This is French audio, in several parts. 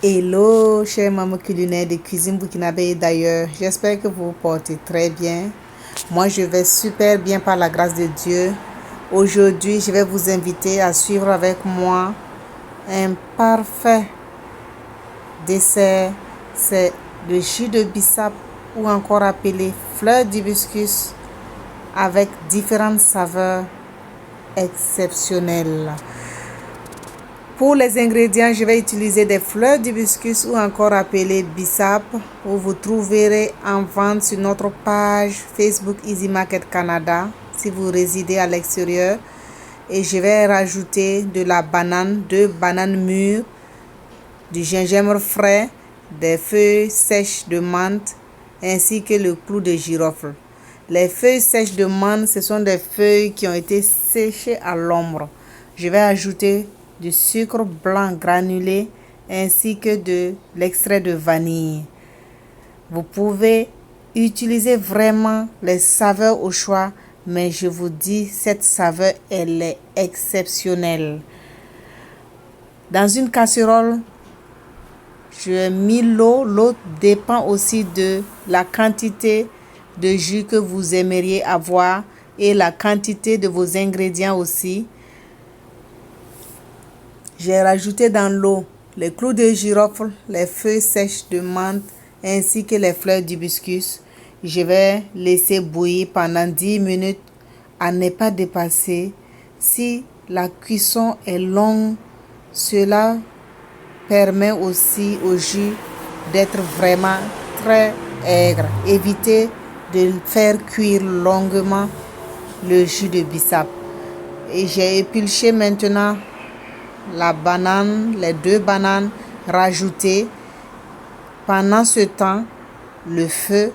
Hello, chers mamans culinaires de cuisine burkinabé et d'ailleurs. J'espère que vous vous portez très bien. Moi, je vais super bien par la grâce de Dieu. Aujourd'hui, je vais vous inviter à suivre avec moi un parfait dessert. C'est le jus de bissap ou encore appelé fleur d'hibiscus avec différentes saveurs exceptionnelles. Pour les ingrédients, je vais utiliser des fleurs d'hibiscus ou encore appelées bissap, où vous trouverez en vente sur notre page Facebook Easy Market Canada si vous résidez à l'extérieur. Et je vais rajouter de la banane, 2 bananes mûres, du gingembre frais, des feuilles sèches de menthe ainsi que le clou de girofle. Les feuilles sèches de menthe, ce sont des feuilles qui ont été séchées à l'ombre. Je vais ajouter du sucre blanc granulé ainsi que de l'extrait de vanille. Vous pouvez utiliser vraiment les saveurs au choix, mais je vous dis, cette saveur, elle est exceptionnelle. Dans une casserole, je mis l'eau. L'eau dépend aussi de la quantité de jus que vous aimeriez avoir et la quantité de vos ingrédients aussi. J'ai rajouté dans l'eau les clous de girofle, les feuilles sèches de menthe ainsi que les fleurs d'hibiscus. Je vais laisser bouillir pendant 10 minutes à ne pas dépasser. Si la cuisson est longue, cela permet aussi au jus d'être vraiment très aigre. Évitez de faire cuire longuement le jus de bissap. Et j'ai épluché maintenant la banane, les 2 bananes rajoutées. Pendant ce temps, le feu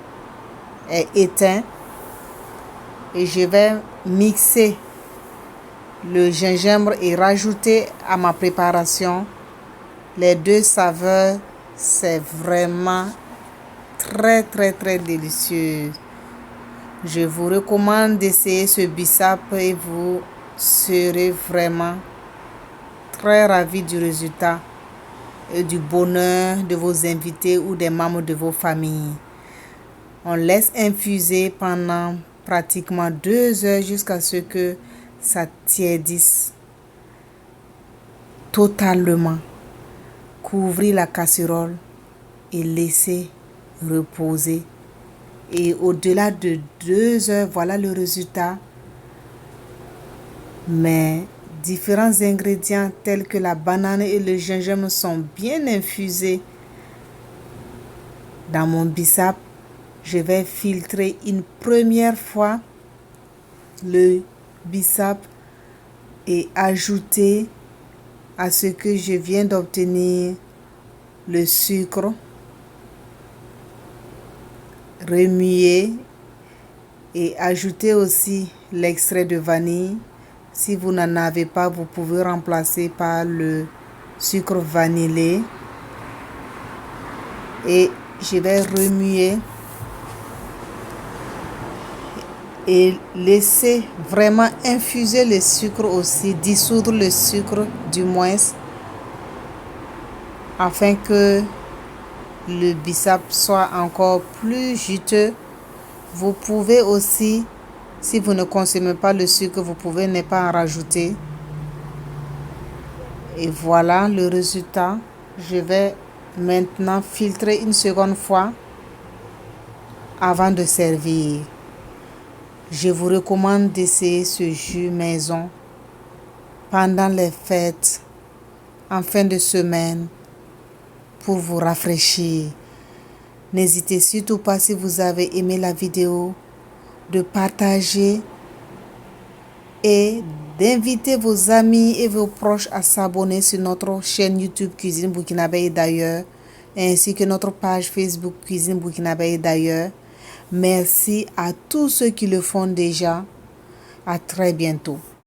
est éteint et je vais mixer le gingembre et rajouter à ma préparation les 2 saveurs. C'est vraiment très délicieux. Je vous recommande d'essayer ce bissap et vous serez vraiment très ravis du résultat et du bonheur de vos invités ou des membres de vos familles. On laisse infuser pendant pratiquement 2 heures jusqu'à ce que ça tiédisse totalement. Couvrez la casserole et laissez reposer. Et au-delà de 2 heures, voilà le résultat. Mais différents ingrédients tels que la banane et le gingembre sont bien infusés dans mon bissap. Je vais filtrer une première fois le bissap et ajouter à ce que je viens d'obtenir le sucre, remuer et ajouter aussi l'extrait de vanille. Si vous n'en avez pas, vous pouvez remplacer par le sucre vanillé. Et je vais remuer et laisser vraiment infuser le sucre aussi, dissoudre le sucre du moins, afin que le bissap soit encore plus juteux. Vous pouvez aussi, si vous ne consommez pas le sucre, vous pouvez ne pas en rajouter. Et voilà le résultat. Je vais maintenant filtrer une seconde fois avant de servir. Je vous recommande d'essayer ce jus maison pendant les fêtes, en fin de semaine, pour vous rafraîchir. N'hésitez surtout pas, si vous avez aimé la vidéo, de partager et d'inviter vos amis et vos proches à s'abonner sur notre chaîne YouTube Cuisine Burkinabé et d'ailleurs, ainsi que notre page Facebook Cuisine Burkinabé et d'ailleurs. Merci à tous ceux qui le font déjà. À très bientôt.